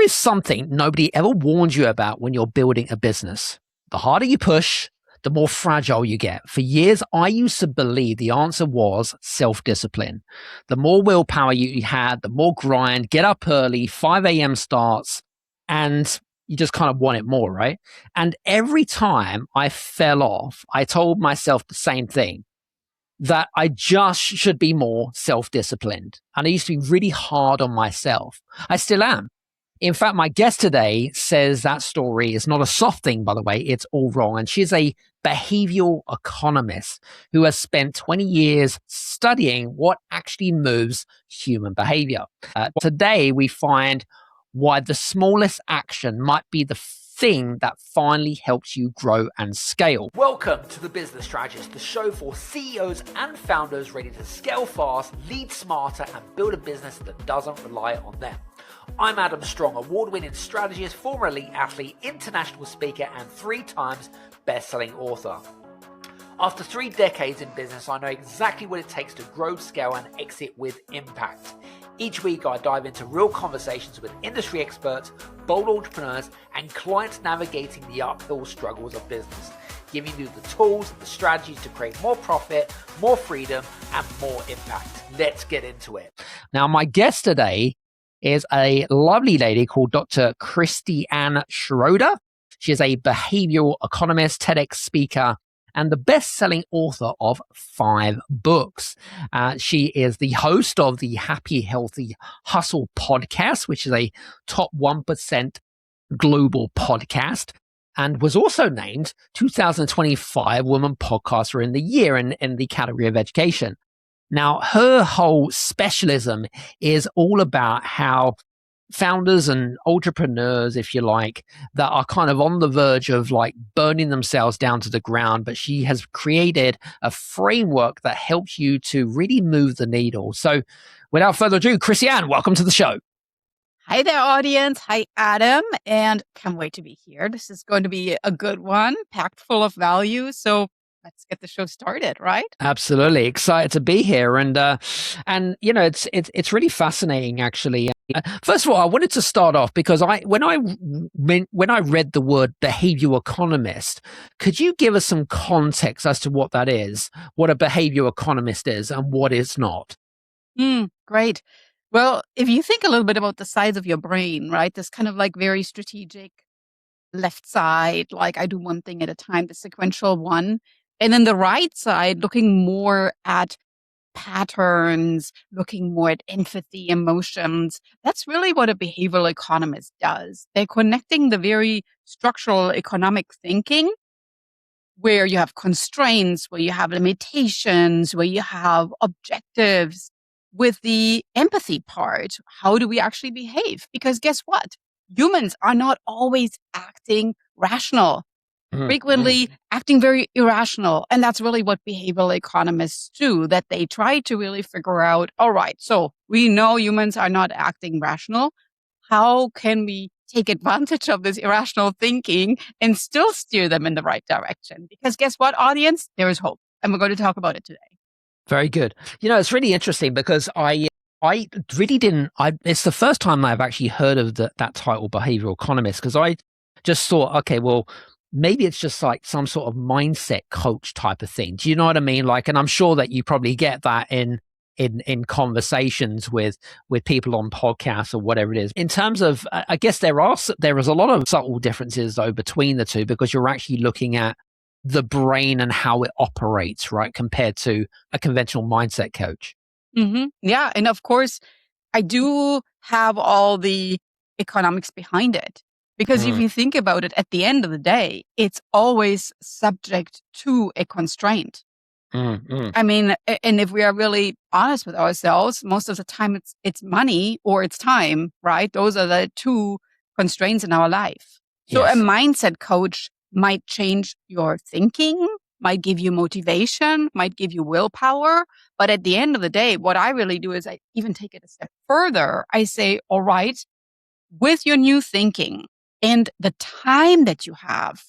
is something nobody ever warned you about when you're building a business. The harder you push, the more fragile you get. For years, I used to believe the answer was self-discipline. The more willpower you had, the more grind, get up early, 5 a.m. starts, and you just kind of want it more, right? And every time I fell off, I told myself the same thing, that I just should be more self-disciplined. And I used to be really hard on myself. I still am. In fact, my guest today says that story is not a soft thing, by the way. It's all wrong. And she's a behavioral economist who has spent 20 years studying what actually moves human behavior. Today, we find why the smallest action might be the thing that finally helps you grow and scale. Welcome to The Business Strategist, the show for CEOs and founders ready to scale fast, lead smarter, and build a business that doesn't rely on them. I'm Adam Strong, award-winning strategist, former elite athlete, international speaker, and 3 times best-selling author. After 3 decades in business, I know exactly what it takes to grow, scale, and exit with impact. Each week, I dive into real conversations with industry experts, bold entrepreneurs, and clients navigating the uphill struggles of business, giving you the tools and the strategies to create more profit, more freedom, and more impact. Let's get into it. Now, my guest today is a lovely lady called Dr. Christiane Schroeder. She is a behavioral economist, TEDx speaker, and the best-selling author of 5 books. She is the host of the Happy, Healthy Hustle podcast, which is a top 1% global podcast, and was also named 2025 Women Podcaster in the Year in the category of education. Now, her whole specialism is all about how founders and entrepreneurs, if you like, that are kind of on the verge of like burning themselves down to the ground, but she has created a framework that helps you to really move the needle. So without further ado, Christiane, welcome to the show. Hi there, audience. Hi, Adam. And can't wait to be here. This is going to be a good one, packed full of value. So let's get the show started, right? Absolutely. Excited to be here. And you know, it's really fascinating, actually. First of all, I wanted to start off because when I read the word behavioral economist, could you give us some context as to what that is, what a behavioral economist is and what it's not? Great. Well, if you think a little bit about the size of your brain, right, this kind of like very strategic left side, like I do one thing at a time, the sequential one. And then the right side, looking more at patterns, looking more at empathy, emotions. That's really what a behavioral economist does. They're connecting the very structural economic thinking where you have constraints, where you have limitations, where you have objectives with the empathy part. How do we actually behave? Because guess what? Humans are not always acting rational. Frequently acting very irrational. And that's really what behavioral economists do, that they try to really figure out, all right, so we know humans are not acting rational. How can we take advantage of this irrational thinking and still steer them in the right direction? Because guess what, audience? There is hope. And we're going to talk about it today. Very good. You know, it's really interesting because I really didn't, it's the first time I've actually heard of that title, behavioral economist, because I just thought, okay, well, maybe it's just like some sort of mindset coach type of thing. Do you know what I mean? Like, and I'm sure that you probably get that in conversations with people on podcasts or whatever it is. In terms of, I guess there is a lot of subtle differences though between the two, because you're actually looking at the brain and how it operates, right? Compared to a conventional mindset coach. Yeah. And of course, I do have all the economics behind it. Because if you think about it, at the end of the day, it's always subject to a constraint. I mean, and if we are really honest with ourselves, most of the time it's money or it's time, right? Those are the 2 constraints in our life. So Yes. a mindset coach might change your thinking, might give you motivation, might give you willpower. But at the end of the day, what I really do is I even take it a step further. I say, all right, with your new thinking, and the time that you have,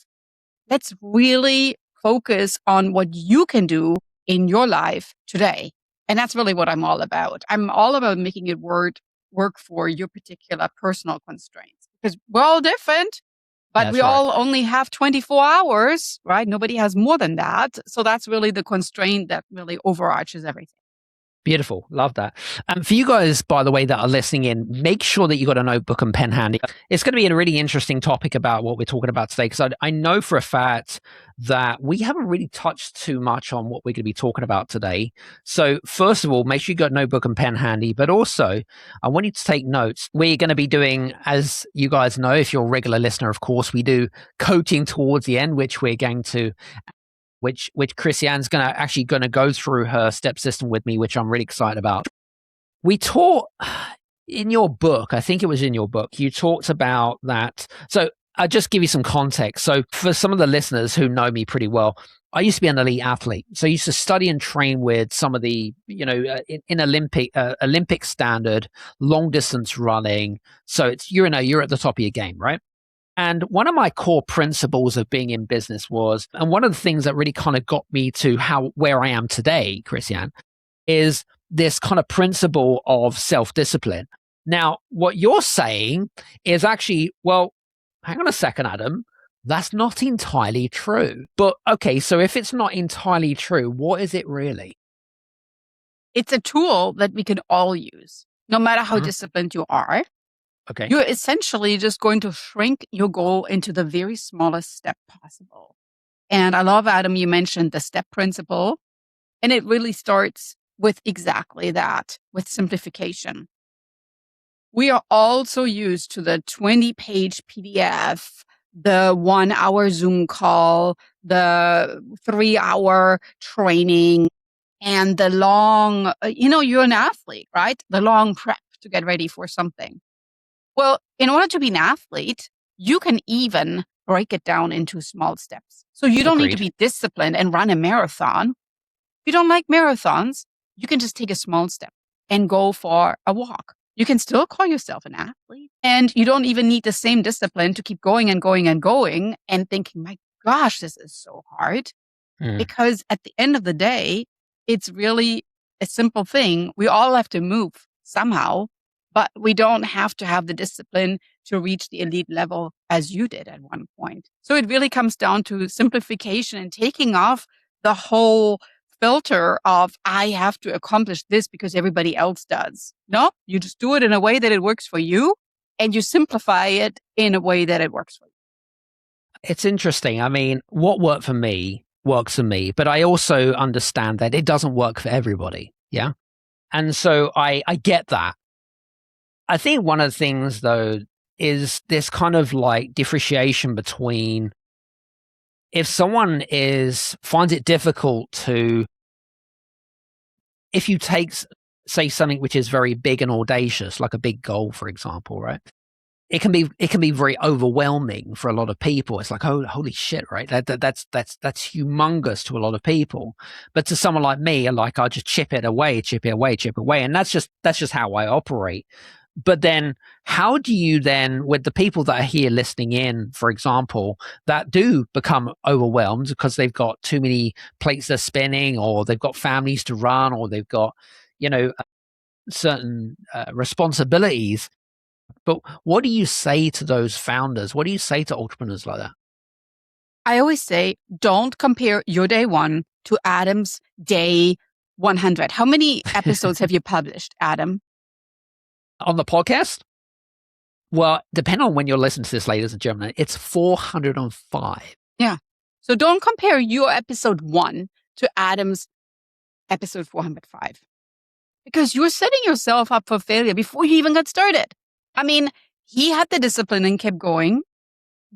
let's really focus on what you can do in your life today. And that's really what I'm all about. I'm all about making it work work for your particular personal constraints. Because we're all different, but That's we right. all only have 24 hours, right? Nobody has more than that. So that's really the constraint that really overarches everything. Beautiful. Love that. For you guys, by the way, that are listening in, make sure that you got a notebook and pen handy. It's going to be a really interesting topic about what we're talking about today, because I know for a fact that we haven't really touched too much on what we're going to be talking about today. So first of all, make sure you got a notebook and pen handy, but also I want you to take notes. We're going to be doing, as you guys know, if you're a regular listener, of course, we do coaching towards the end, which we're going to which Christiane's going to go through her step system with me, which I'm really excited about. We taught in your book, I think it was in your book, you talked about that. So I'll just give you some context. So for some of the listeners who know me pretty well, I used to be an elite athlete. So I used to study and train with some of the, in Olympic standard, long distance running. So it's, you're at the top of your game, right? And one of my core principles of being in business was, and one of the things that really kind of got me to where I am today, Christiane, is this kind of principle of self-discipline. Now, what you're saying is actually, well, hang on a second, Adam. That's not entirely true. But okay, so if it's not entirely true, what is it really? It's a tool that we can all use, no matter how disciplined you are. Okay. You're essentially just going to shrink your goal into the very smallest step possible. And I love, Adam, you mentioned the step principle. And it really starts with exactly that, with simplification. We are also used to the 20-page PDF, the 1 hour Zoom call, the 3-hour training, and the long, you're an athlete, right? The long prep to get ready for something. Well, in order to be an athlete, you can even break it down into small steps. So you don't need to be disciplined and run a marathon. If you don't like marathons, you can just take a small step and go for a walk. You can still call yourself an athlete. And you don't even need the same discipline to keep going and going and going and thinking, my gosh, this is so hard. Because at the end of the day, it's really a simple thing. We all have to move somehow, but we don't have to have the discipline to reach the elite level as you did at one point. So it really comes down to simplification and taking off the whole filter of, I have to accomplish this because everybody else does. No, you just do it in a way that it works for you, and you simplify it in a way that it works for you. It's interesting. I mean, what worked for me works for me, but I also understand that it doesn't work for everybody. Yeah. And so I get that. I think one of the things, though, is this kind of like differentiation between if someone finds it difficult to, if you take, say, something which is very big and audacious, like a big goal, for example, right? It can be very overwhelming for a lot of people. It's like, oh, holy shit, right? That's humongous to a lot of people. But to someone like me, like I'll just chip it away, and that's just how I operate. But then how do you then, with the people that are here listening in, for example, that do become overwhelmed because they've got too many plates they're spinning, or they've got families to run, or they've got, certain responsibilities. But what do you say to those founders? What do you say to entrepreneurs like that? I always say, don't compare your day 1 to Adam's day 100. How many episodes have you published, Adam? On the podcast? Well, depending on when you're listening to this, ladies and gentlemen, it's 405. Yeah. So don't compare your episode 1 to Adam's episode 405. Because you're setting yourself up for failure before you even got started. I mean, he had the discipline and kept going,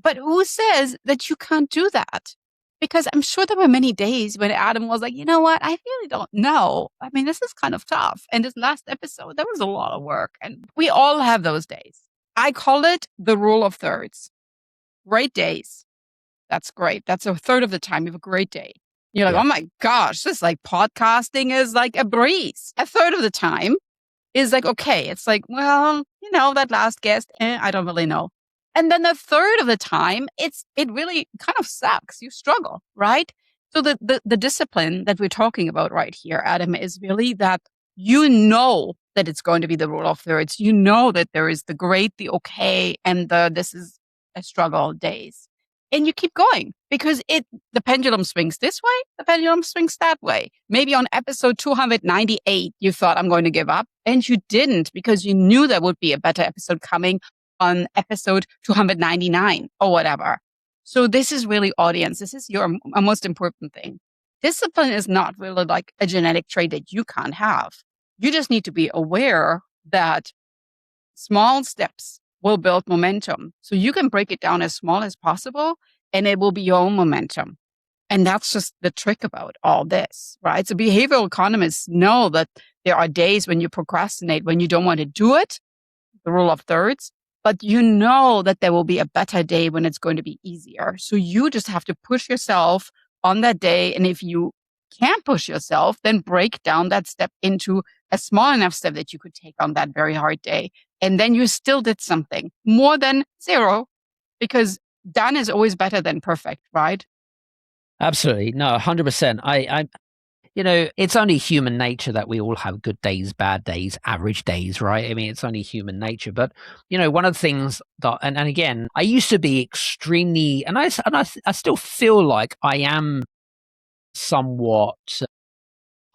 but who says that you can't do that? Because I'm sure there were many days when Adam was like, you know what? I really don't know. I mean, this is kind of tough. And this last episode, there was a lot of work. And we all have those days. I call it the rule of thirds. Great days. That's great. That's a third of the time you have a great day. You're like, oh my gosh, this like podcasting is like a breeze. A third of the time is like, okay, it's like, well, that last guest, I don't really know. And then the third of the time, it really kind of sucks. You struggle, right? So the discipline that we're talking about right here, Adam, is really that that it's going to be the rule of thirds. You know that there is the great, the okay, and the this is a struggle days. And you keep going because the pendulum swings this way, the pendulum swings that way. Maybe on episode 298, you thought I'm going to give up, and you didn't because you knew there would be a better episode coming on episode 299 or whatever. So this is really audience. This is your most important thing. Discipline is not really like a genetic trait that you can't have. You just need to be aware that small steps will build momentum. So you can break it down as small as possible and it will be your own momentum. And that's just the trick about all this, right? So behavioral economists know that there are days when you procrastinate, when you don't want to do it, the rule of thirds, but you know that there will be a better day when it's going to be easier. So you just have to push yourself on that day. And if you can't push yourself, then break down that step into a small enough step that you could take on that very hard day. And then you still did something more than zero, because done is always better than perfect, right? Absolutely. No, 100%. It's only human nature that we all have good days, bad days, average days, right? I mean, it's only human nature. But, one of the things that, and again, I used to be extremely, and I still feel like I am somewhat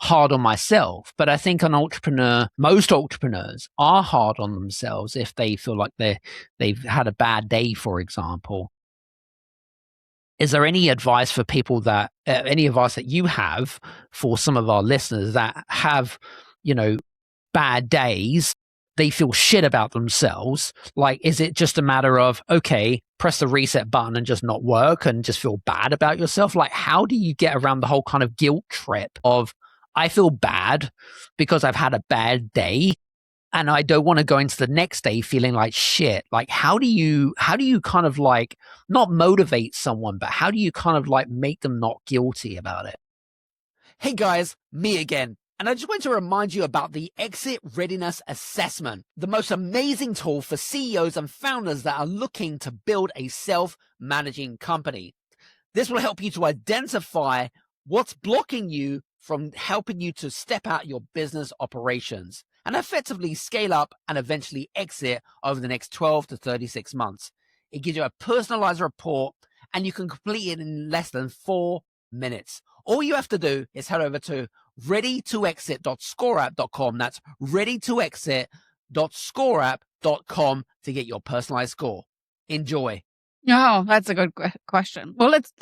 hard on myself. But I think most entrepreneurs are hard on themselves if they feel like they've had a bad day, for example. Is there any advice for people any advice that you have for some of our listeners that have, bad days? They feel shit about themselves. Like, is it just a matter of, okay, press the reset button and just not work and just feel bad about yourself? Like, how do you get around the whole kind of guilt trip of, I feel bad because I've had a bad day and I don't want to go into the next day feeling like shit? Like, how do you kind of like not motivate someone, but how do you kind of like make them not guilty about it? Hey guys, me again. And I just want to remind you about the Exit Readiness Assessment, the most amazing tool for CEOs and founders that are looking to build a self-managing company. This will help you to identify what's blocking you from helping you to step out your business operations and effectively scale up and eventually exit over the next 12 to 36 months. It gives you a personalized report and you can complete it in less than 4 minutes. All you have to do is head over to readytoexit.scoreapp.com. That's readytoexit.scoreapp.com to get your personalized score. Enjoy. Oh, that's a good question. Well, let's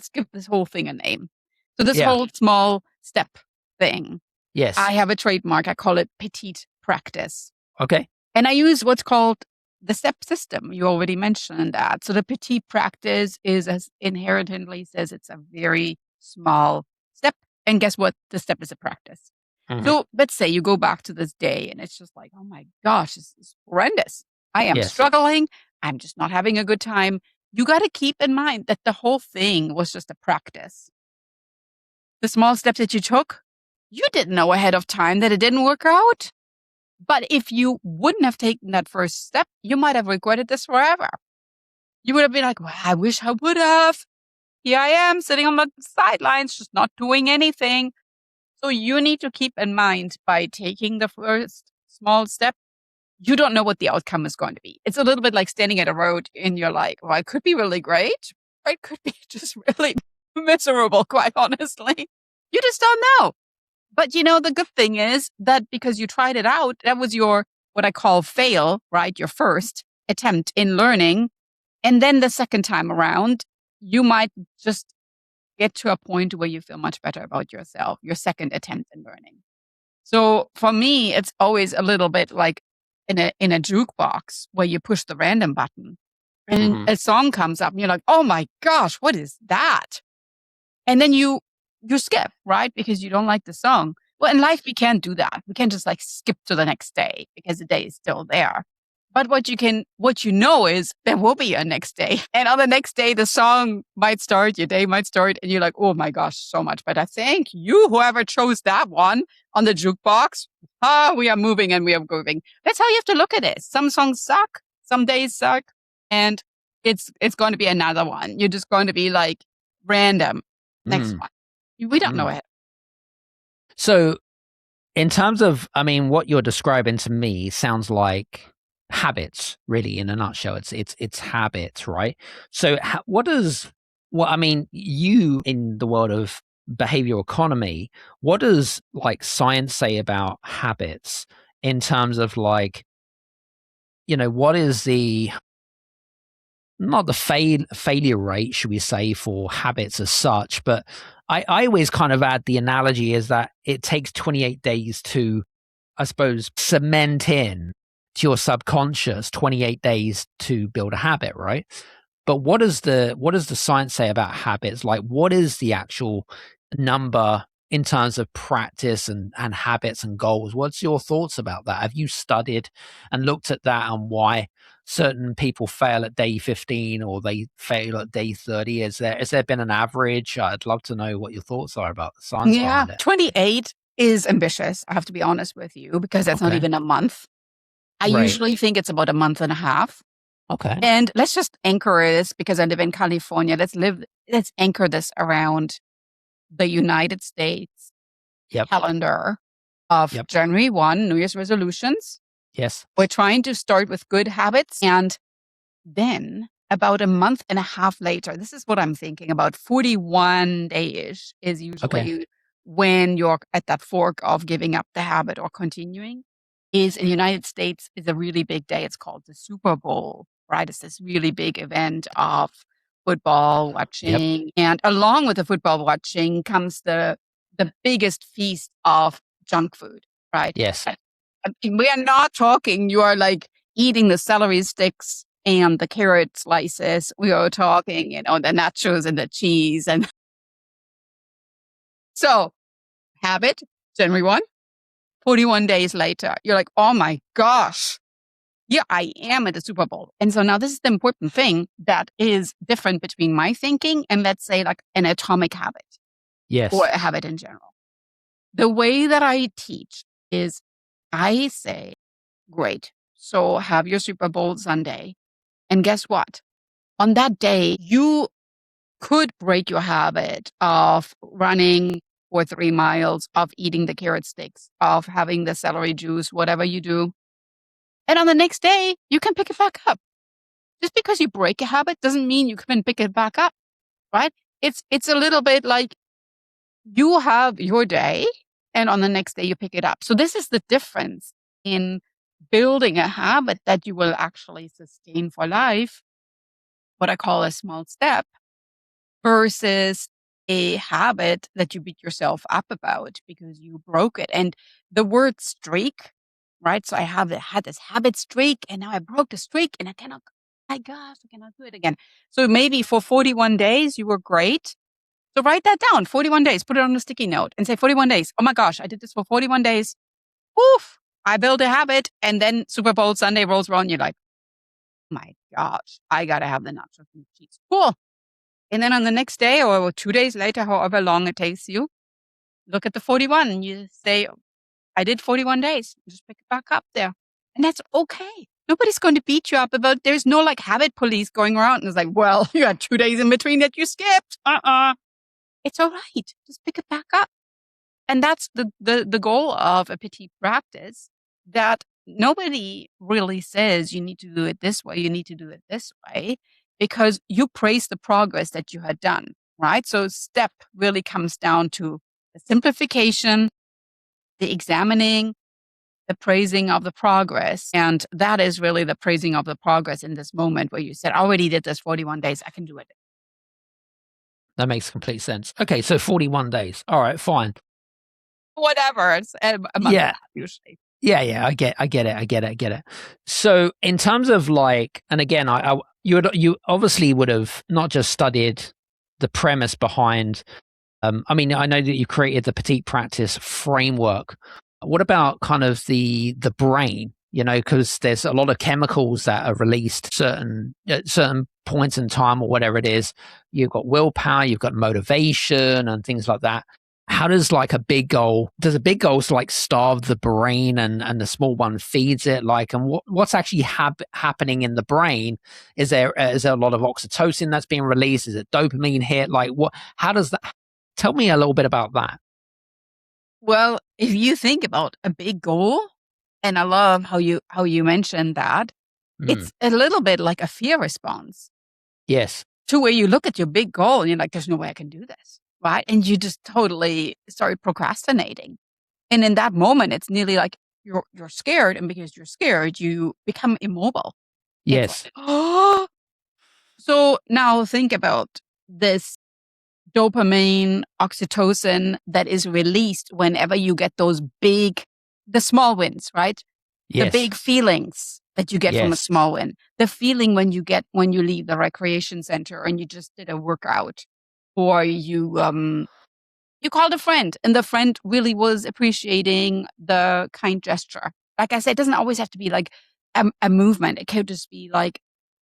give this whole thing a name. So this whole small step thing. Yes. I have a trademark. I call it petite practice. Okay. And I use what's called the step system. You already mentioned that. So the petite practice is, as inherently says, it's a very small step. And guess what? The step is a practice. Mm-hmm. So let's say you go back to this day and it's just like, oh my gosh, this is horrendous. I am struggling. I'm just not having a good time. You got to keep in mind that the whole thing was just a practice. The small steps that you took, you didn't know ahead of time that it didn't work out. But if you wouldn't have taken that first step, you might have regretted this forever. You would have been like, well, I wish I would have. Here I am sitting on the sidelines, just not doing anything. So you need to keep in mind, by taking the first small step, you don't know what the outcome is going to be. It's a little bit like standing at a road and you're like, well, it could be really great, or it could be just really miserable, quite honestly. You just don't know. But the good thing is that because you tried it out, that was your, what I call fail, right? Your first attempt in learning. And then the second time around, you might just get to a point where you feel much better about yourself, your second attempt in learning. So for me, it's always a little bit like in a jukebox where you push the random button and a song comes up and you're like, oh my gosh, what is that? And then you skip, right? Because you don't like the song. Well, in life, we can't do that. We can't just like skip to the next day because the day is still there. But what you know is there will be a next day. And on the next day, the song might start, your day might start, and you're like, oh my gosh, so much better. Thank you, whoever chose that one on the jukebox. We are moving and we are grooving. That's how you have to look at it. Some songs suck, some days suck, and it's going to be another one. You're just going to be like random. Next one. We don't know it. So in terms of, I mean, what you're describing to me sounds like habits, really, in a nutshell. It's habits, right? So, I mean, you in the world of behavioral economy, what does like science say about habits in terms of like, what is the not the failure rate, should we say, for habits as such, but I always kind of add the analogy is that it takes 28 days to, I suppose, cement in to your subconscious, 28 days to build a habit, right? But what does the science say about habits? Like, what is the actual number in terms of practice and habits and goals? What's your thoughts about that? Have you studied and looked at that and why certain people fail at day 15 or they fail at day 30? Has there been an average? I'd love to know what your thoughts are about the science Yeah, behind it. 28 is ambitious, I have to be honest with you, because that's not Okay. even a month. I Right. usually think it's about a month and a half. Okay. And let's just anchor this because I live in California. Let's anchor this around the United States Yep. calendar of Yep. January 1, New Year's resolutions. Yes. We're trying to start with good habits. And then about a month and a half later, this is what I'm thinking about, 41 days is usually Okay. when you're at that fork of giving up the habit or continuing. Is in the United States is a really big day. It's called the Super Bowl, right? It's this really big event of football Yep. watching. And along with the football watching comes the biggest feast of junk food, right? Yes. We are not talking, you are like eating the celery sticks and the carrot slices. We are talking, the nachos and the cheese. And so, habit, January 1, 41 days later, you're like, oh my gosh, yeah, I am at the Super Bowl. And so now this is the important thing that is different between my thinking and, let's say, like an atomic habit Yes. or a habit in general. The way that I teach is I say, great, so have your Super Bowl Sunday. And guess what? On that day, you could break your habit of running for 3 miles, of eating the carrot sticks, of having the celery juice, whatever you do. And on the next day, you can pick it back up. Just because you break a habit doesn't mean you can pick it back up, right? It's a little bit like you have your day and on the next day you pick it up. So this is the difference in building a habit that you will actually sustain for life, what I call a small step, versus a habit that you beat yourself up about because you broke it. And the word streak, right? So I had this habit streak and now I broke the streak and I cannot, my gosh, I cannot do it again. So maybe for 41 days, you were great. So write that down, 41 days, put it on a sticky note and say 41 days. Oh my gosh, I did this for 41 days. Oof, I built a habit. And then Super Bowl Sunday rolls around. You're like, oh my gosh, I got to have the nachos and cheese. Cool. And then on the next day or 2 days later, however long it takes you, look at the 41 and you say, I did 41 days. Just pick it back up there. And that's okay. Nobody's going to beat you up about, there's no like habit police going around and it's like, well, you had 2 days in between that you skipped. It's all right. Just pick it back up. And that's the goal of a petite practice, that nobody really says you need to do it this way, you need to do it this way, because you praise the progress that you had done, right? So step really comes down to the simplification, the examining, the praising of the progress. And that is really the praising of the progress in this moment where you said, I already did this 41 days, I can do it. That makes complete sense. Okay, so 41 days. All right, fine. Whatever, it's a month and a half usually. Yeah, I get it. So in terms of like, and again, you obviously would have not just studied the premise behind. I mean, I know that you created the petite practice framework. What about kind of the brain? Because there's a lot of chemicals that are released certain points in time or whatever it is. You've got willpower, you've got motivation, and things like that. How does like a big goal like starve the brain and the small one feeds it, like, and what's actually happening in the brain? Is there a lot of oxytocin that's being released? Is it dopamine hit? Like how does that, tell me a little bit about that. Well, if you think about a big goal, and I love how you mentioned that, it's a little bit like a fear response Yes. to where you look at your big goal and you're like, there's no way I can do this, right? And you just totally start procrastinating. And in that moment, it's nearly like you're scared, and because you're scared, you become immobile. It's Yes. like, oh. So now think about this dopamine, oxytocin that is released whenever you get the small wins, right? The Yes. big feelings that you get from a Yes. small win. The feeling when you leave the recreation center and you just did a workout, or you called a friend and the friend really was appreciating the kind gesture. Like I said, it doesn't always have to be like a movement. It could just be like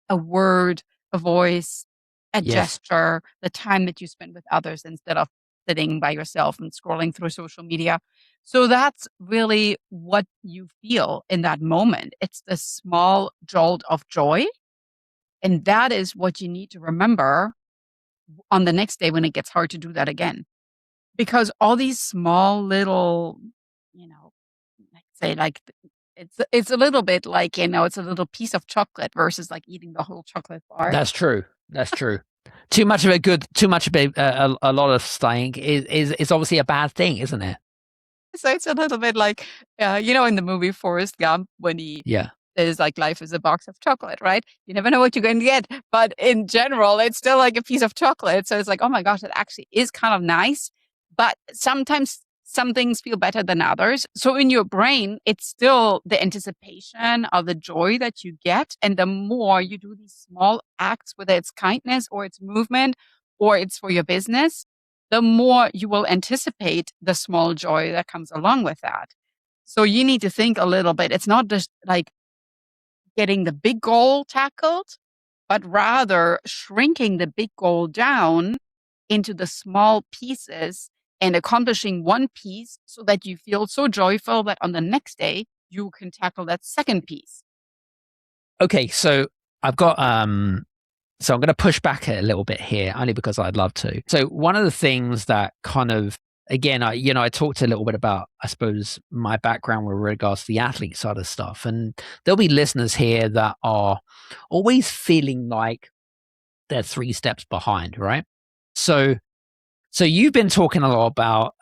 a word, a voice, a Yes. gesture, the time that you spend with others instead of sitting by yourself and scrolling through social media. So that's really what you feel in that moment. It's the small jolt of joy. And that is what you need to remember on the next day when it gets hard to do that again. Because all these small little, you know, like say like it's a little bit like, it's a little piece of chocolate versus like eating the whole chocolate bar. That's true. That's true. Too much of a lot of staying is obviously a bad thing, isn't it? So it's a little bit like, in the movie Forrest Gump when he Yeah. says like life is a box of chocolate, right? You never know what you're going to get, but in general, it's still like a piece of chocolate. So it's like, oh my gosh, it actually is kind of nice, but sometimes some things feel better than others. So in your brain, it's still the anticipation of the joy that you get. And the more you do these small acts, whether it's kindness or it's movement or it's for your business, the more you will anticipate the small joy that comes along with that. So you need to think a little bit. It's not just like getting the big goal tackled, but rather shrinking the big goal down into the small pieces and accomplishing one piece so that you feel so joyful that on the next day you can tackle that second piece. Okay, so I've got so I'm going to push back a little bit here, only because I'd love to. So one of the things that kind of, again, I talked a little bit about, I suppose, my background with regards to the athlete side of stuff, and there'll be listeners here that are always feeling like they're 3 steps behind, right? So you've been talking a lot about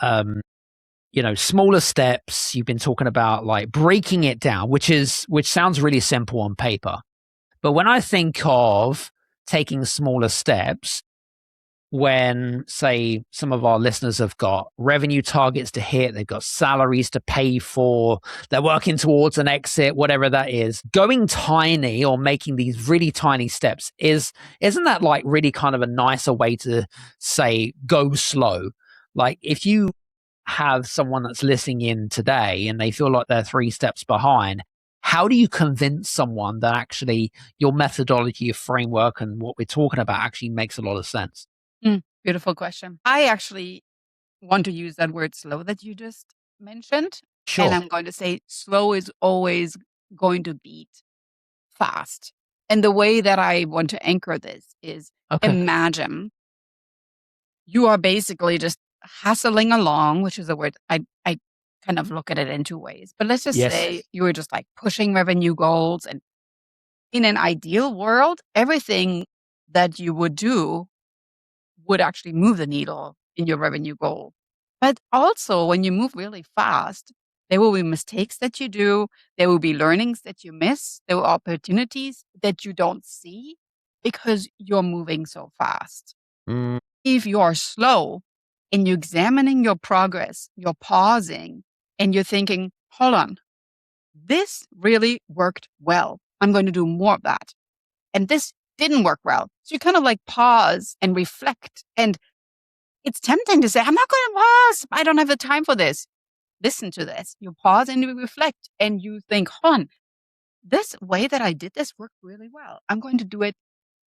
smaller steps. You've been talking about like breaking it down, which sounds really simple on paper. But when I think of taking smaller steps, when, say, some of our listeners have got revenue targets to hit, they've got salaries to pay for, they're working towards an exit, whatever that is, going tiny or making these really tiny steps isn't that like really kind of a nicer way to say go slow? Like if you have someone that's listening in today and they feel like they're 3 steps behind, how do you convince someone that actually your methodology, your framework, and what we're talking about actually makes a lot of sense? Beautiful question. I actually want to use that word slow that you just mentioned. Sure. And I'm going to say slow is always going to beat fast. And the way that I want to anchor this is imagine you are basically just hustling along, which is a word I kind of look at it in 2 ways. But let's just say you were just like pushing revenue goals. And in an ideal world, everything that you would do would actually move the needle in your revenue goal. But also, when you move really fast, there will be mistakes that you do. There will be learnings that you miss. There will be opportunities that you don't see because you're moving so fast. If you are slow and you're examining your progress, you're pausing and you're thinking, hold on, this really worked well. I'm going to do more of that. And this didn't work well. So you kind of like pause and reflect. And it's tempting to say, I'm not going to pause. I don't have the time for this. Listen to this. You pause and you reflect and you think, hold on, this way that I did this worked really well. I'm going to do it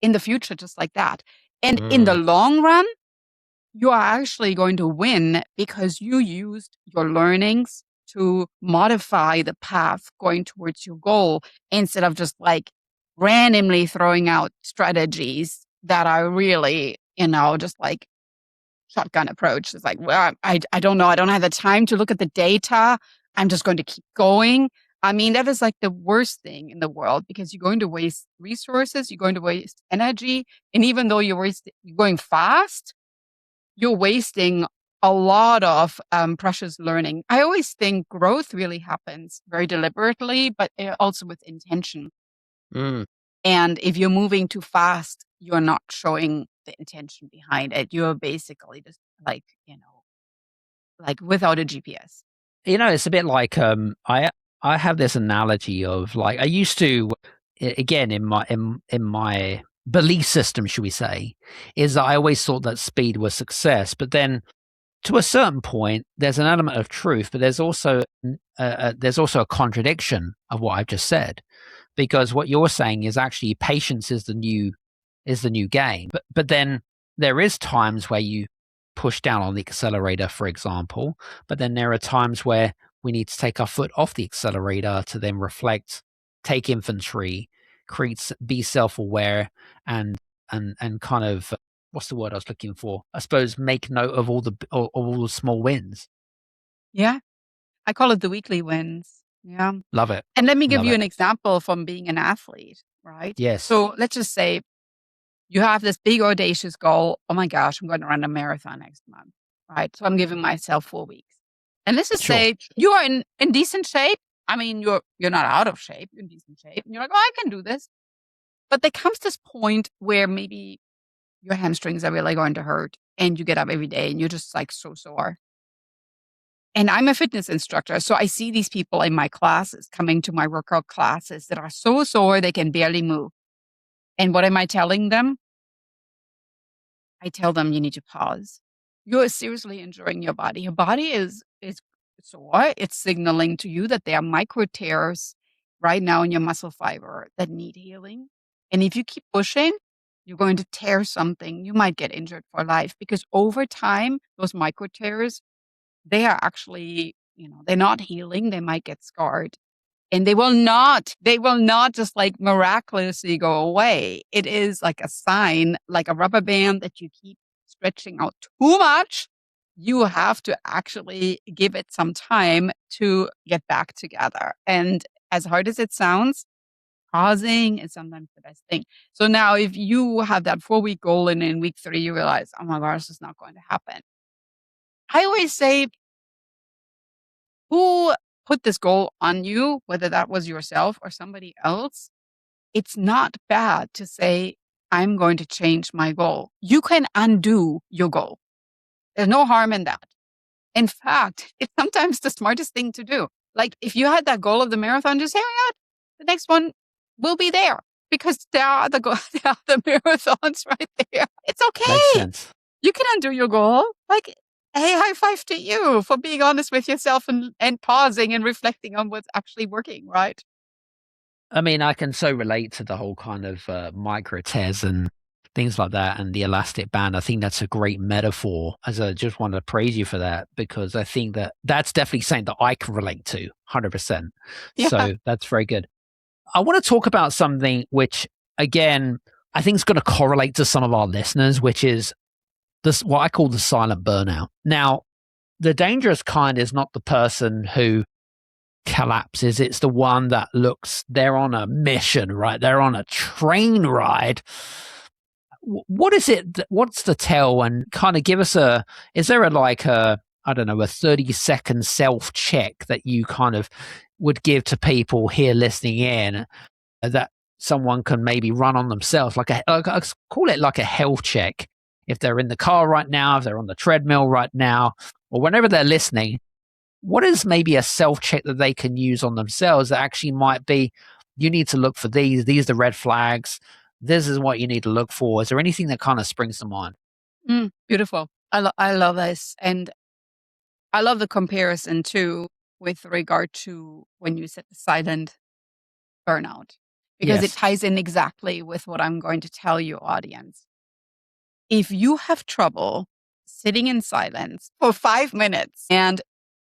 in the future just like that. And in the long run, you are actually going to win because you used your learnings to modify the path going towards your goal instead of just like randomly throwing out strategies that are really, just like shotgun approach. It's like, well, I don't know. I don't have the time to look at the data. I'm just going to keep going. I mean, that is like the worst thing in the world because you're going to waste resources, you're going to waste energy. And even though you're going fast, you're wasting a lot of precious learning. I always think growth really happens very deliberately, but also with intention. Mm. And if you're moving too fast, you're not showing the intention behind it. You're basically just like, like without a GPS. It's a bit like I have this analogy of like I used to again in my belief system, should we say, is that I always thought that speed was success, but then to a certain point, there's an element of truth, but there's also a contradiction of what I've just said, because what you're saying is actually patience is the new game, but then there is times where you push down on the accelerator, for example, but then there are times where we need to take our foot off the accelerator to then reflect, take inventory, be self-aware, and kind of what's the word I was looking for? I suppose make note of all the small wins. Yeah. I call it the weekly wins. Yeah. Love it. And let me give Love you it. an example from being an athlete, right? Yes. So let's just say you have this big audacious goal. Oh my gosh, I'm going to run a marathon next month, right? So I'm giving myself 4 weeks. And let's just say you are in decent shape. I mean, you're not out of shape, you're in decent shape. And you're like, oh, I can do this. But there comes this point where maybe your hamstrings are really going to hurt and you get up every day and you're just like so sore. And I'm a fitness instructor. So I see these people in my classes coming to my workout classes that are so sore they can barely move. And what am I telling them? I tell them you need to pause. You're seriously injuring your body. Your body is sore. It's signaling to you that there are micro tears right now in your muscle fiber that need healing. And if you keep pushing, you're going to tear something. You might get injured for life because over time, those micro tears, they are actually, they're not healing. They might get scarred. And they will not just like miraculously go away. It is like a sign, like a rubber band that you keep stretching out too much. You have to actually give it some time to get back together. And as hard as it sounds, pausing is sometimes the best thing. So now if you have that 4-week goal and in week 3, you realize, oh my gosh, this is not going to happen. I always say, who put this goal on you, whether that was yourself or somebody else, it's not bad to say, I'm going to change my goal. You can undo your goal. There's no harm in that. In fact, it's sometimes the smartest thing to do. Like if you had that goal of the marathon, just say, oh, the next one will be there because there are the marathons right there. It's okay. Makes sense. You can undo your goal. Like, hey, high five to you for being honest with yourself and pausing and reflecting on what's actually working, right? I mean, I can so relate to the whole kind of micro tears and things like that and the elastic band. I think that's a great metaphor. As I just want to praise you for that because I think that that's definitely something that I can relate to 100%. Yeah. So that's very good. I want to talk about something which, again, I think is going to correlate to some of our listeners, which is this, what I call the silent burnout. Now, the dangerous kind is not the person who collapses. It's the one that looks, they're on a mission, right? They're on a train ride. What is it? What's the tell? And kind of give us is there a 30-second self-check that you kind of would give to people here listening in that someone can maybe run on themselves, like I call it like a health check. If they're in the car right now, if they're on the treadmill right now, or whenever they're listening, what is maybe a self-check that they can use on themselves that actually might be, you need to look for these are the red flags, this is what you need to look for. Is there anything that kind of springs to mind? Beautiful. I love this. And I love the comparison too with regard to when you said the silent burnout, because it ties in exactly with what I'm going to tell your audience. If you have trouble sitting in silence for 5 minutes and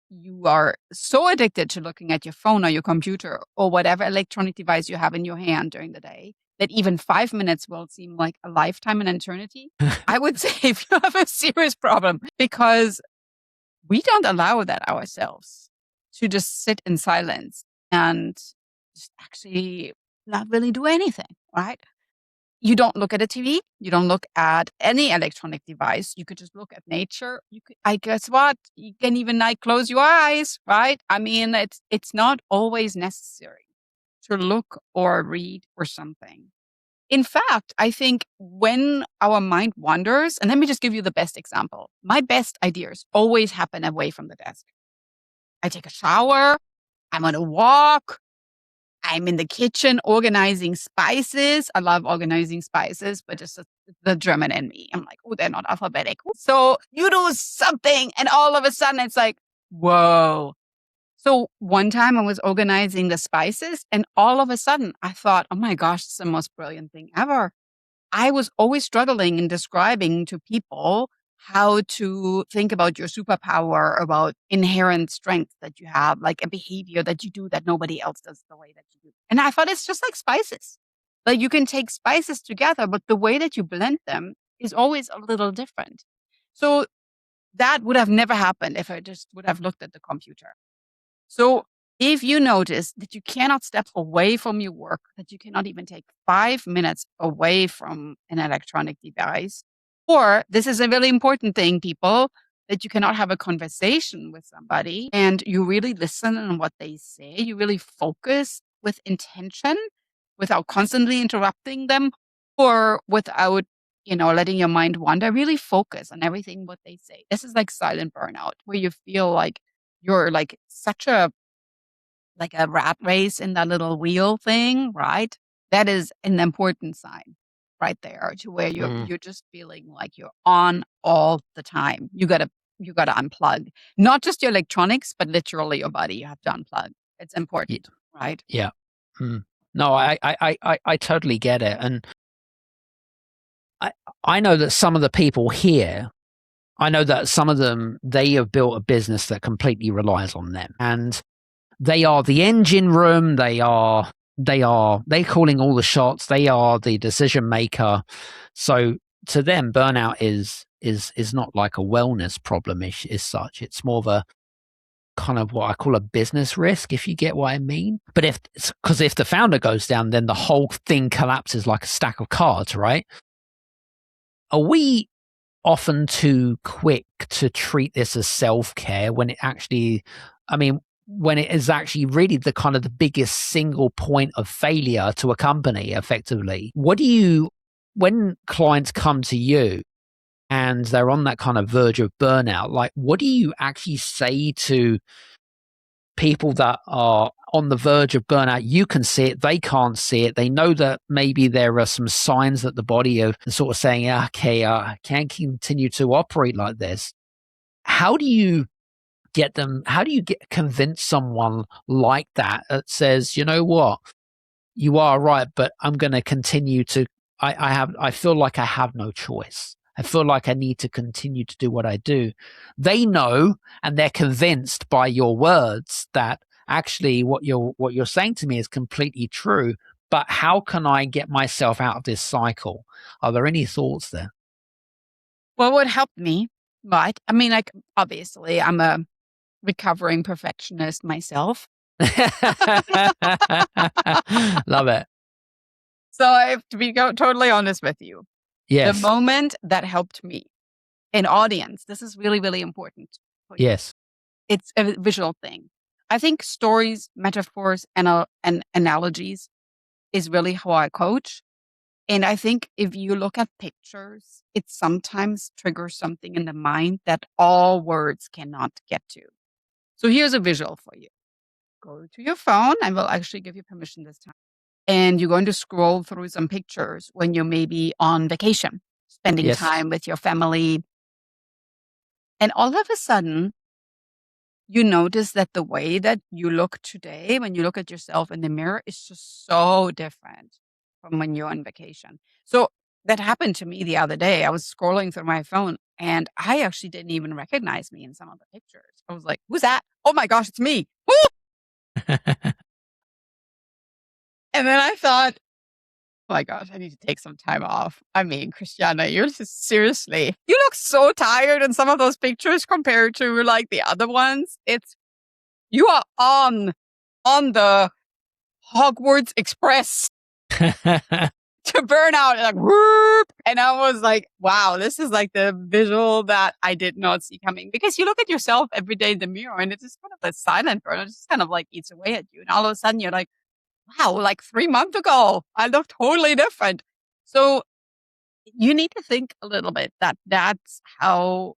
you are so addicted to looking at your phone or your computer or whatever electronic device you have in your hand during the day that even 5 minutes will seem like a lifetime and eternity, I would say if you have a serious problem, because we don't allow that ourselves to just sit in silence and just actually not really do anything, right? You don't look at a TV. You don't look at any electronic device. You could just look at nature. I guess what? You can even like close your eyes, right? I mean, it's not always necessary to look or read or something. In fact, I think when our mind wanders, and let me just give you the best example. My best ideas always happen away from the desk. I take a shower. I'm on a walk. I'm in the kitchen organizing spices. I love organizing spices, but just the German in me. I'm like, oh, they're not alphabetical. So you do something, and all of a sudden it's like, whoa. So one time I was organizing the spices, and all of a sudden I thought, oh my gosh, it's the most brilliant thing ever. I was always struggling in describing to people how to think about your superpower, about inherent strength that you have, like a behavior that you do that nobody else does the way that you do. And I thought it's just like spices. Like you can take spices together, but the way that you blend them is always a little different. So that would have never happened if I just would have looked at the computer. So if you notice that you cannot step away from your work, that you cannot even take 5 minutes away from an electronic device, or this is a really important thing, people, that you cannot have a conversation with somebody and you really listen on what they say, you really focus with intention without constantly interrupting them or without, letting your mind wander, really focus on everything what they say. This is like silent burnout, where you feel like you're like such a rat race in that little wheel thing, right? That is an important sign right there, to where you're just feeling like you're on all the time. You gotta unplug. Not just your electronics, but literally your body. You have to unplug. It's important, right? Yeah. No, I totally get it. And I know that some of the people here, I know that some of them, they have built a business that completely relies on them. And they are the engine room. They're calling all the shots. They are the decision maker. So to them, burnout is not like a wellness problem as such. It's more of a kind of what I call a business risk, if you get what I mean. But if the founder goes down, then the whole thing collapses like a stack of cards, right? Are we often too quick to treat this as self-care when it actually, when it is actually really the kind of the biggest single point of failure to a company effectively? When clients come to you and they're on that kind of verge of burnout, like what do you actually say to people that are on the verge of burnout? You can see it, they can't see it. They know that maybe there are some signs that the body are sort of saying, okay, I can't continue to operate like this. How do you convince someone like that says, you know what, you are right, but I'm going to continue to, I feel like I have no choice. I feel like I need to continue to do what I do. They know, and they're convinced by your words that actually what you're saying to me is completely true. But how can I get myself out of this cycle? Are there any thoughts there? Well, what helped me, right? I mean, like, obviously, I'm a recovering perfectionist myself. Love it. So I have to be totally honest with you. Yes. The moment that helped me, an audience, this is really, really important. Yes. It's a visual thing. I think stories, metaphors, and analogies is really how I coach. And I think if you look at pictures, it sometimes triggers something in the mind that all words cannot get to. So here's a visual for you. Go to your phone. I will actually give you permission this time. And you're going to scroll through some pictures when you're maybe on vacation, spending time with your family. And all of a sudden, you notice that the way that you look today, when you look at yourself in the mirror, is just so different from when you're on vacation. So that happened to me the other day. I was scrolling through my phone and I actually didn't even recognize me in some of the pictures. I was like, who's that? Oh my gosh, it's me. Woo! And then I thought, my gosh, I need to take some time off. I mean, Christiana, you're just seriously, you look so tired in some of those pictures compared to like the other ones. You are on the Hogwarts Express to burn out, like whoop. And I was like, wow, this is like the visual that I did not see coming, because you look at yourself every day in the mirror and it's just kind of a silent burn. It just kind of like eats away at you. And all of a sudden you're like, wow, like 3 months ago, I looked totally different. So you need to think a little bit that that's how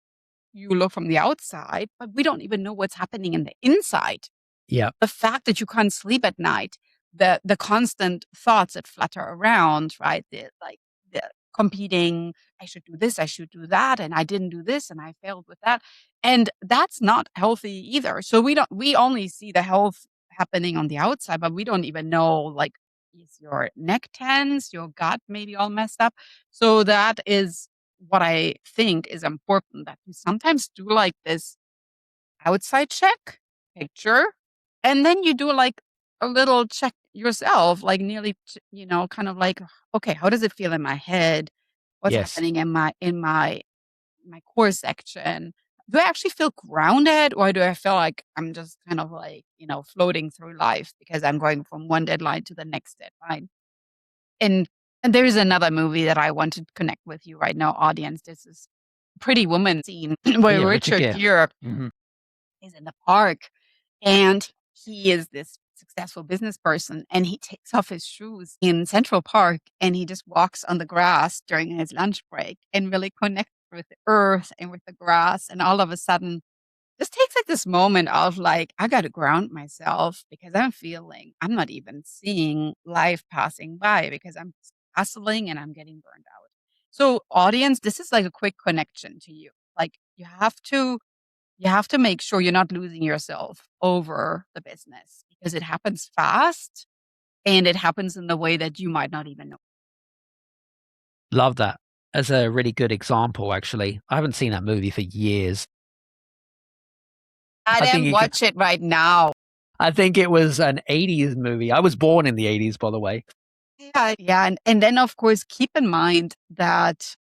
you look from the outside, but we don't even know what's happening in the inside. Yeah. The fact that you can't sleep at night, the constant thoughts that flutter around, right? The competing, I should do this, I should do that, and I didn't do this and I failed with that. And that's not healthy either. So we only see the health happening on the outside, but we don't even know, like, is your neck tense, your gut maybe all messed up. So that is what I think is important, that you sometimes do like this outside check picture, and then you do like a little check yourself, like nearly, kind of like, okay, how does it feel in my head? What's Yes. happening in my core section? Do I actually feel grounded, or do I feel like I'm just kind of like, floating through life because I'm going from one deadline to the next deadline? And and there's another movie that I want to connect with you right now, audience. This is Pretty Woman scene where Yeah, Richard Richard Gere. Gere Hmm. is in the park, and he is this successful business person, and he takes off his shoes in Central Park and he just walks on the grass during his lunch break and really connects with the earth and with the grass. And all of a sudden, just takes like this moment of like, I got to ground myself because I'm not even seeing life passing by because I'm hustling and I'm getting burned out. So, audience, this is like a quick connection to you. Like, you have to make sure you're not losing yourself over the business, because it happens fast and it happens in the way that you might not even know. Love that. As a really good example, actually. I haven't seen that movie for years. I think didn't you could- watch it right now. I think it was an 80s movie. I was born in the 80s, by the way. Yeah. And then, of course, keep in mind that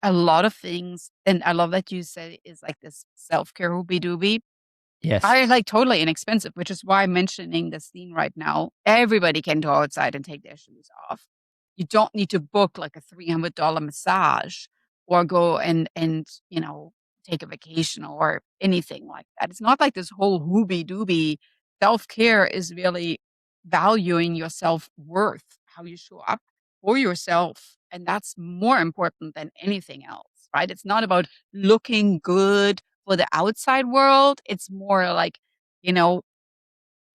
a lot of things, and I love that you said is like this self-care hoobie doobie, Yes. are like totally inexpensive, which is why I'm mentioning the scene right now. Everybody can go outside and take their shoes off. You don't need to book like a $300 massage or go and take a vacation or anything like that. It's not like this whole hoobie doobie. Self-care is really valuing your self-worth, how you show up for yourself. And that's more important than anything else, right? It's not about looking good for the outside world. It's more like, you know,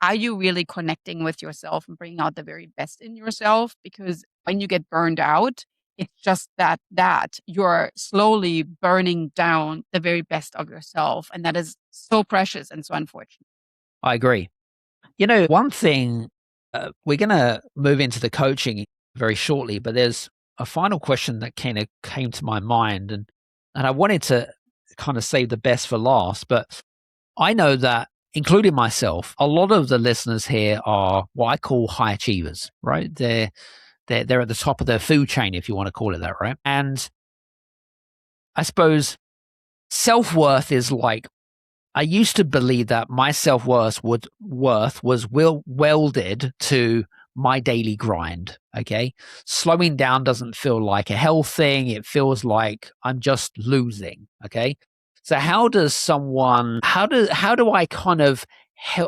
are you really connecting with yourself and bringing out the very best in yourself? Because when you get burned out, it's just that you're slowly burning down the very best of yourself. And that is so precious and so unfortunate. I agree. One thing, we're going to move into the coaching very shortly, but there's a final question that kind of came to my mind, and I wanted to kind of save the best for last, but I know that, including myself, a lot of the listeners here are what I call high achievers, right? They're at the top of their food chain, if you want to call it that, right? And I suppose self-worth is like, I used to believe that my self-worth was welded to my daily grind. Okay. Slowing down doesn't feel like a health thing. It feels like I'm just losing. Okay. So how do I kind of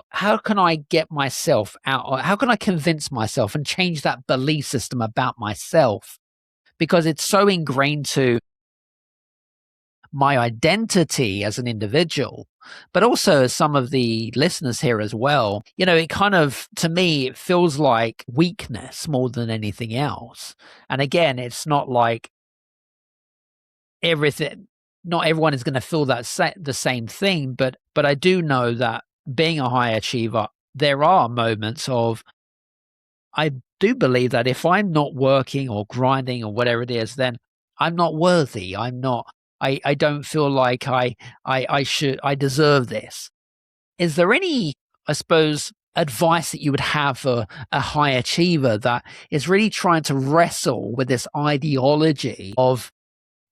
how can I get myself out, or how can I convince myself and change that belief system about myself? Because it's so ingrained to my identity as an individual, but also as some of the listeners here as well. It kind of, to me, it feels like weakness more than anything else. And again, it's not like not everyone is going to feel the same thing, but I do know that being a high achiever, there are moments of, I do believe that if I'm not working or grinding or whatever it is, then I'm not worthy. I don't feel like I deserve this. Is there any, I suppose, advice that you would have for a high achiever that is really trying to wrestle with this ideology of,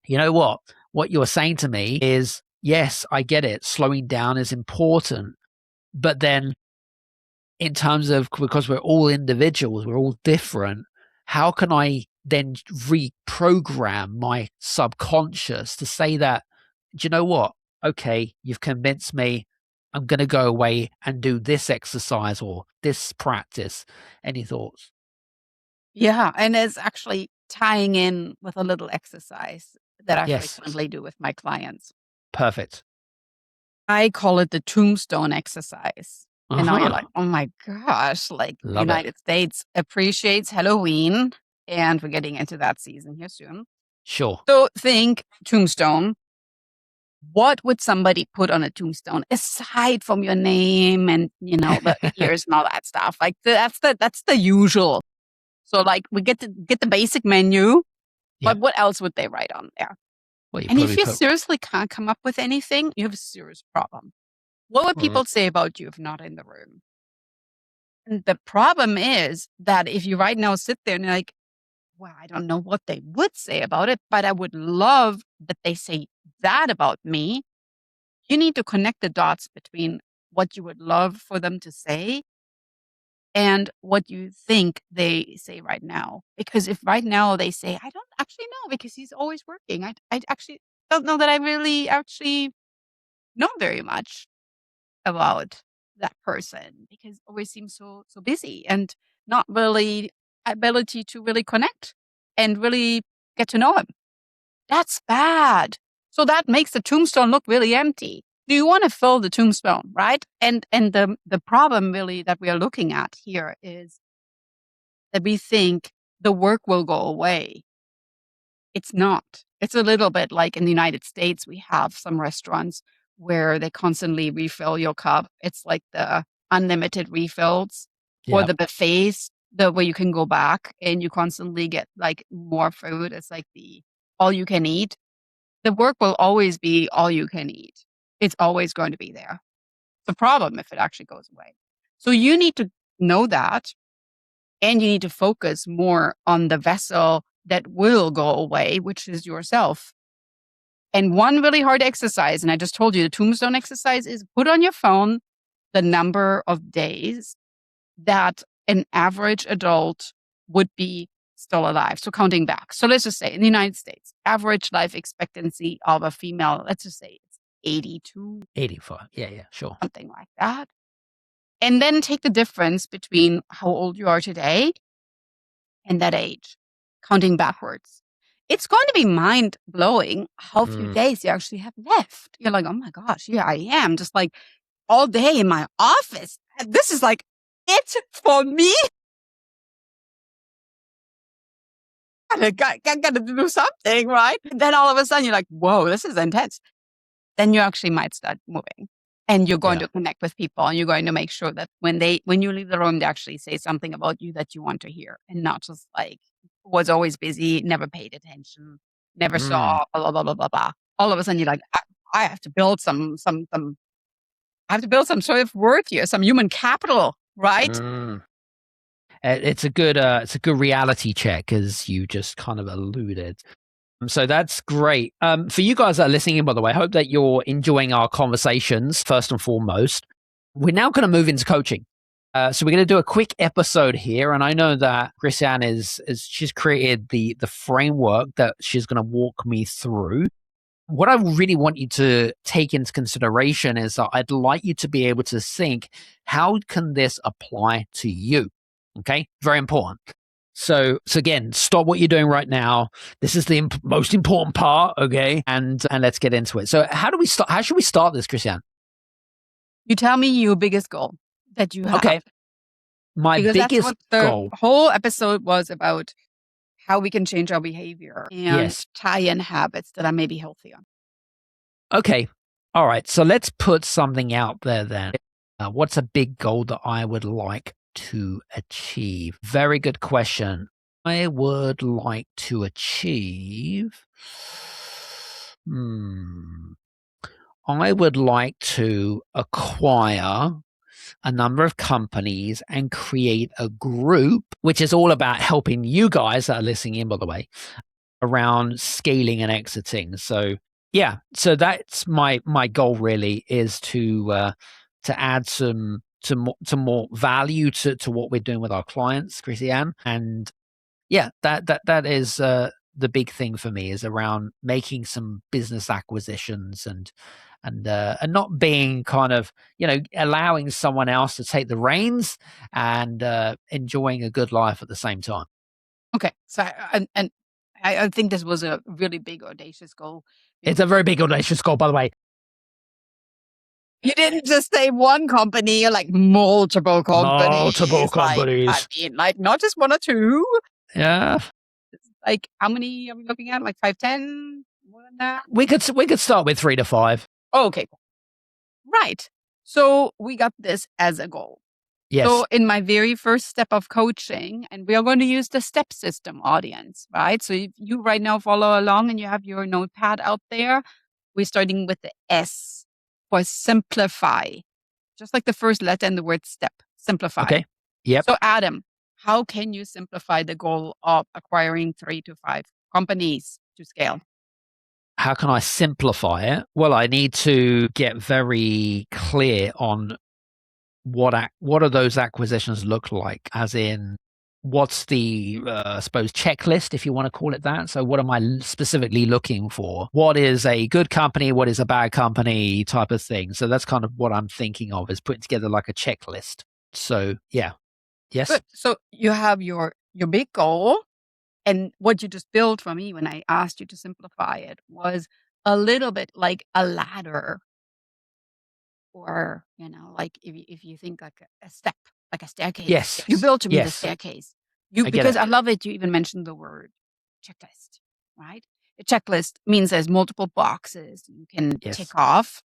you know what you're saying to me is, yes, I get it. Slowing down is important. But then in terms of, because we're all individuals, we're all different, how can I then reprogram my subconscious to say that, do you know what? Okay, you've convinced me. I'm going to go away and do this exercise or this practice. Any thoughts? Yeah, and it's actually tying in with a little exercise that I Yes. frequently do with my clients. Perfect. I call it the tombstone exercise. And now you're Uh-huh. like, oh my gosh, like the Love it. United States appreciates Halloween, and we're getting into that season here soon. Sure. So think tombstone. What would somebody put on a tombstone aside from your name and, you know, the years and all that stuff? Like that's the usual. So like we get the basic menu, Yeah. but what else would they write on there? Well, you And if probably you put seriously can't come up with anything, you have a serious problem. What would people say about you if not in the room? And the problem is that if you right now sit there and you're like, well, I don't know what they would say about it, but I would love that they say that about me. You need to connect the dots between what you would love for them to say and what you think they say right now. Because if right now they say, I don't actually know because he's always working, I actually don't know that I really actually know very much about that person because always seems so busy and not really ability to really connect and really get to know him. That's bad. So that makes the tombstone look really empty. Do you want to fill the tombstone, right? And the problem really that we are looking at here is that we think the work will go away. It's not. It's a little bit like in the United States, we have some restaurants where they constantly refill your cup. It's like the unlimited refills or yeah. the buffets, where you can go back and you constantly get like more food. It's like the all you can eat. The work will always be all you can eat. It's always going to be there. It's a problem if it actually goes away. So you need to know that, and you need to focus more on the vessel that will go away, which is yourself. And one really hard exercise, and I just told you the tombstone exercise, is put on your phone the number of days that an average adult would be still alive. So counting back. So let's just say in the United States, average life expectancy of a female, let's just say it's 82, 85. Yeah, sure. something like that. And then take the difference between how old you are today and that age, counting backwards. It's going to be mind blowing how few days you actually have left. You're like, oh my gosh, here I am, just like all day in my office. This is like it for me. Gotta do something, right? And then all of a sudden you're like, whoa, this is intense. Then you actually might start moving. And you're going to connect with people, and you're going to make sure that when you leave the room, they actually say something about you that you want to hear, and not just like was always busy, never paid attention, never saw, blah, blah, blah, blah, blah. All of a sudden you're like, I have to build some I have to build some sort of worth here, some human capital, right? It's a good reality check, as you just kind of alluded. So that's great. For you guys that are listening in, by the way, I hope that you're enjoying our conversations first and foremost. We're now going to move into coaching. So we're going to do a quick episode here, and I know that Christiane is she's created the framework that she's going to walk me through. What I really want you to take into consideration is that I'd like you to be able to think, how can this apply to you? Okay, very important. So again, stop what you're doing right now. This is the most important part, okay? And let's get into it. So how do we start? How should we start this, Christiane? You tell me your biggest goal that you have. Okay. My because biggest that's what the goal. whole episode was about, how we can change our behavior and Yes. tie in habits that are maybe healthier. Okay. All right. So let's put something out there then. What's a big goal that I would like to achieve? Very good question. I would like to achieve. I would like to acquire a number of companies and create a group, which is all about helping you guys that are listening in, by the way, around scaling and exiting. So yeah, so that's my goal really, is to add some more value to what we're doing with our clients, Christiane. And yeah, that is the big thing for me, is around making some business acquisitions and not being kind of, allowing someone else to take the reins and enjoying a good life at the same time. Okay. So, and I think this was a really big, audacious goal. It's a very big, audacious goal, by the way. You didn't just say one company, you're like multiple companies. Multiple companies. Like, I mean, like not just one or two. Yeah. Like, how many are we looking at? Like 5, 10? More than that? We could start with 3 to 5. Oh, okay. Right. So we got this as a goal. Yes. So in my very first step of coaching, and we are going to use the step system, audience, right? So if you right now follow along and you have your notepad out there, we're starting with the S for simplify, just like the first letter in the word step, simplify. Okay. Yep. So Adam, how can you simplify the goal of acquiring 3 to 5 companies to scale? How can I simplify it? Well, I need to get very clear on what are those acquisitions look like, as in what's the I suppose checklist, if you want to call it that. So what am I specifically looking for? What is a good company? What is a bad company, type of thing. So that's kind of what I'm thinking of, is putting together like a checklist. So yeah. Yes. Good. So you have your big goal, and what you just built for me when I asked you to simplify it was a little bit like a ladder, or like if you think like a step, like a staircase. Yes. You built to me the Yes. staircase. I get Because it. I love it. You even mentioned the word checklist, right? A checklist means there's multiple boxes you can Yes. tick off.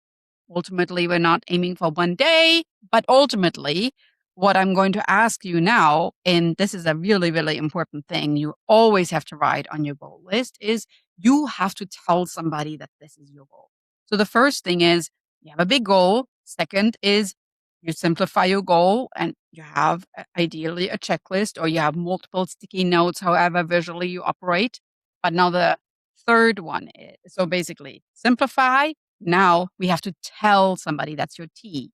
Ultimately, we're not aiming for one day, but ultimately, what I'm going to ask you now, and this is a really, really important thing you always have to write on your goal list, is you have to tell somebody that this is your goal. So the first thing is you have a big goal. Second is you simplify your goal, and you have ideally a checklist, or you have multiple sticky notes, however visually you operate. But now the third one is, so basically simplify. Now we have to tell somebody, that's your T.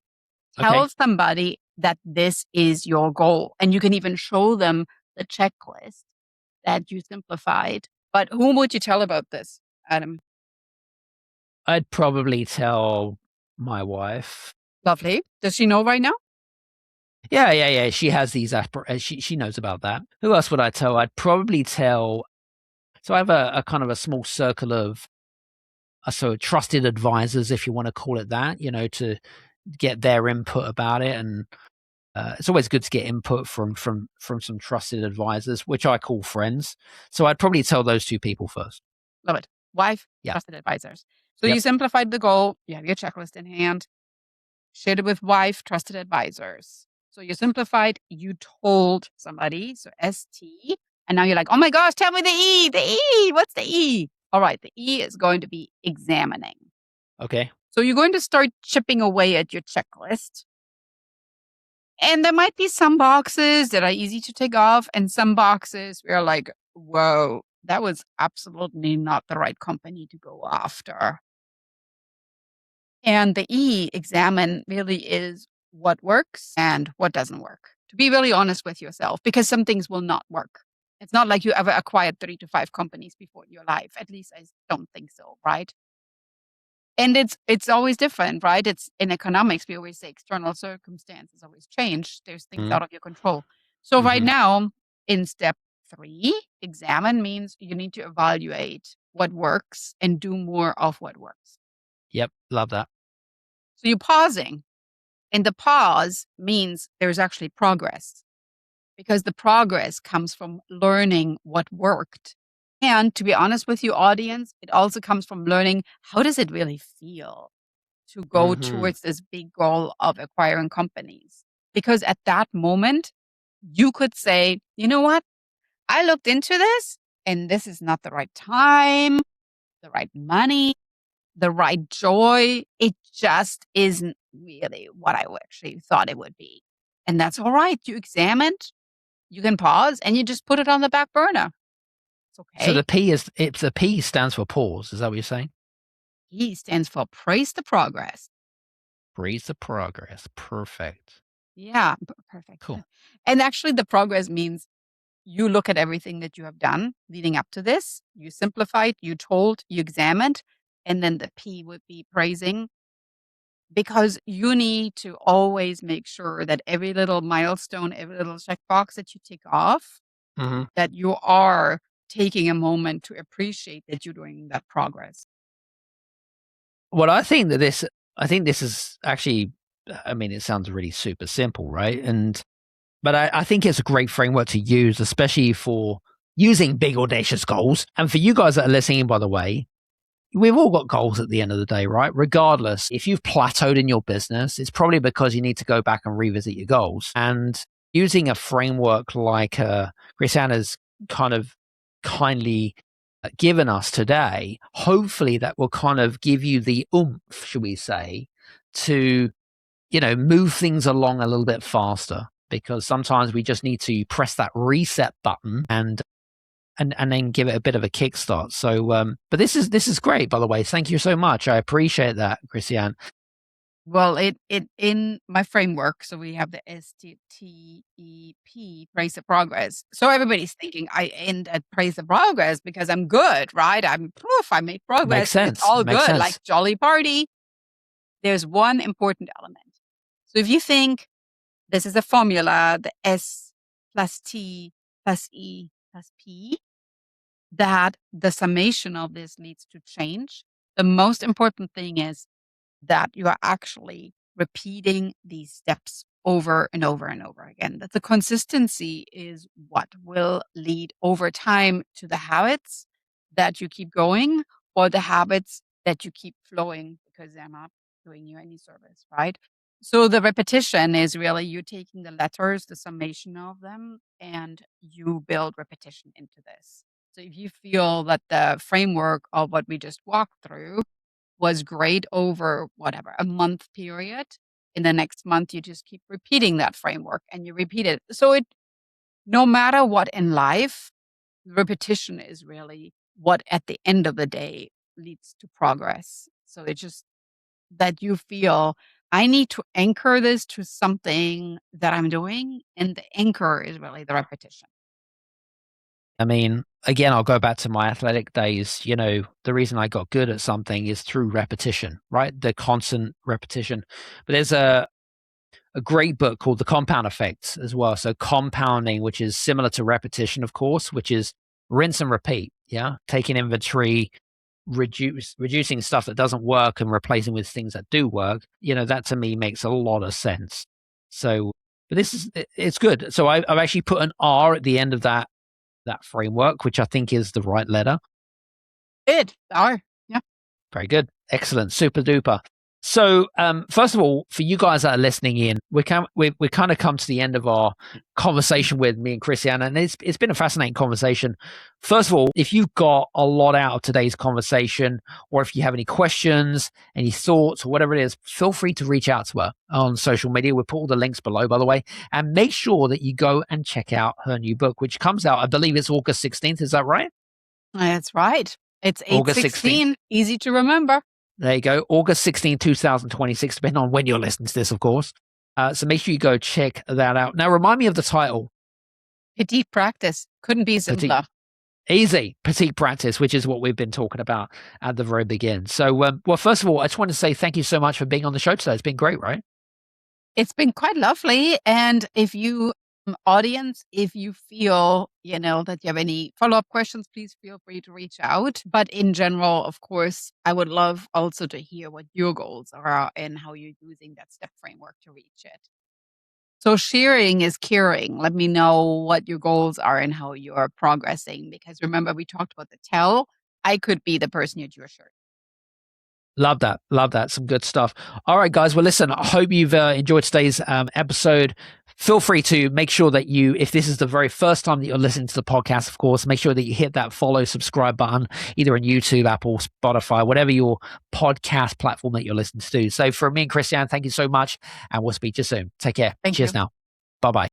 Tell Okay. somebody that this is your goal. And you can even show them the checklist that you simplified. But whom would you tell about this, Adam? I'd probably tell my wife. Lovely. Does she know right now? Yeah. She has these she knows about that. Who else would I tell? I'd probably tell. So I have a kind of a small circle of trusted advisors, if you want to call it that, to get their input about it. And it's always good to get input from some trusted advisors, which I call friends. So I'd probably tell those 2 people first. Love it. Wife, Yeah. trusted advisors. So Yep. you simplified the goal. You have your checklist in hand. Shared it with wife, trusted advisors. So you simplified, you told somebody, so ST, and now you're like, oh my gosh, tell me the E, what's the E? All right, the E is going to be examining. Okay. So you're going to start chipping away at your checklist. And there might be some boxes that are easy to take off, and some boxes where like, whoa, that was absolutely not the right company to go after. And the E, examine, really is what works and what doesn't work. To be really honest with yourself, because some things will not work. It's not like you ever acquired 3 to 5 companies before in your life. At least I don't think so, right? And it's always different, right? It's in economics, we always say external circumstances always change. There's things out of your control. So right now, in step 3, examine means you need to evaluate what works and do more of what works. Yep. Love that. So you're pausing. And the pause means there's actually progress, because the progress comes from learning what worked. And to be honest with you, audience, it also comes from learning, how does it really feel to go towards this big goal of acquiring companies? Because at that moment, you could say, you know what? I looked into this, and this is not the right time, the right money, the right joy. It just isn't really what I actually thought it would be. And that's all right. You examined, you can pause, and you just put it on the back burner. It's So okay. the P stands for pause. Is that what you're saying? E stands for praise the progress. Praise the progress. Perfect. Yeah, perfect. Cool. And actually, the progress means you look at everything that you have done leading up to this, you simplified, you told, you examined, and then the P would be praising, because you need to always make sure that every little milestone, every little checkbox that you tick off, Mhm. that you are taking a moment to appreciate that you're doing that progress. Well, I think this is actually, I mean, it sounds really super simple, right? But I think it's a great framework to use, especially for using big audacious goals. And for you guys that are listening, by the way, we've all got goals at the end of the day, right? Regardless, if you've plateaued in your business, it's probably because you need to go back and revisit your goals. And using a framework like Christiana's kind of kindly given us today, hopefully that will kind of give you the oomph, should we say, to, move things along a little bit faster. Because sometimes we just need to press that reset button and then give it a bit of a kickstart. So, but this is great, by the way. Thank you so much. I appreciate that, Christiane. Well, it in my framework, so we have the STTEP, praise the progress. So everybody's thinking I end at praise the progress because I'm good, right? I'm proof I made Makes progress and it's sense. all Makes good, sense. like jolly party. There's one important element. So if you think this is a formula, the S plus T plus E plus P, that the summation of this leads to change. The most important thing is that you are actually repeating these steps over and over and over again. That the consistency is what will lead over time to the habits that you keep going, or the habits that you keep flowing because they're not doing you any service, right? So the repetition is really you taking the letters, the summation of them, and you build repetition into this. So if you feel that the framework of what we just walked through was great over whatever, a month period, in the next month, you just keep repeating that framework and you repeat it. So no matter what in life, repetition is really what at the end of the day leads to progress. So it's just that you feel I need to anchor this to something that I'm doing. And the anchor is really the repetition. I mean, again, I'll go back to my athletic days. The reason I got good at something is through repetition, right? The constant repetition. But there's a great book called The Compound Effect as well. So compounding, which is similar to repetition, of course, which is rinse and repeat. Yeah. Taking inventory, reducing stuff that doesn't work and replacing with things that do work. That to me makes a lot of sense. So, but it's good. So I've actually put an R at the end of that framework, which I think is the right letter. Good. R. Yeah. Very good. Excellent. Super duper. So, first of all, for you guys that are listening in, we kind of come to the end of our conversation with me and Christiana, and it's been a fascinating conversation. First of all, if you got a lot out of today's conversation, or if you have any questions, any thoughts, or whatever it is, feel free to reach out to her on social media. We'll put all the links below, by the way, and make sure that you go and check out her new book, which comes out, I believe it's August 16th. Is that right? That's right. It's August 8/16. Easy to remember. There you go. August 16, 2026, depending on when you're listening to this, of course. So make sure you go check that out. Now, remind me of the title. Petite practice. Couldn't be simpler. Easy. Petite practice, which is what we've been talking about at the very beginning. So, well, first of all, I just want to say thank you so much for being on the show today. It's been great, right? It's been quite lovely. And if you, audience, if you feel, that you have any follow-up questions, please feel free to reach out. But in general, of course, I would love also to hear what your goals are and how you're using that step framework to reach it. So sharing is caring. Let me know what your goals are and how you're progressing. Because remember, we talked about the tell. I could be the person at your shirt. Love that. Love that. Some good stuff. All right, guys. Well, listen, I hope you've enjoyed today's episode. Feel free to make sure that if this is the very first time that you're listening to the podcast, of course, make sure that you hit that follow, subscribe button, either on YouTube, Apple, Spotify, whatever your podcast platform that you're listening to. So for me and Christiane, thank you so much. And we'll speak to you soon. Take care. Thank Cheers you. now. Bye-bye.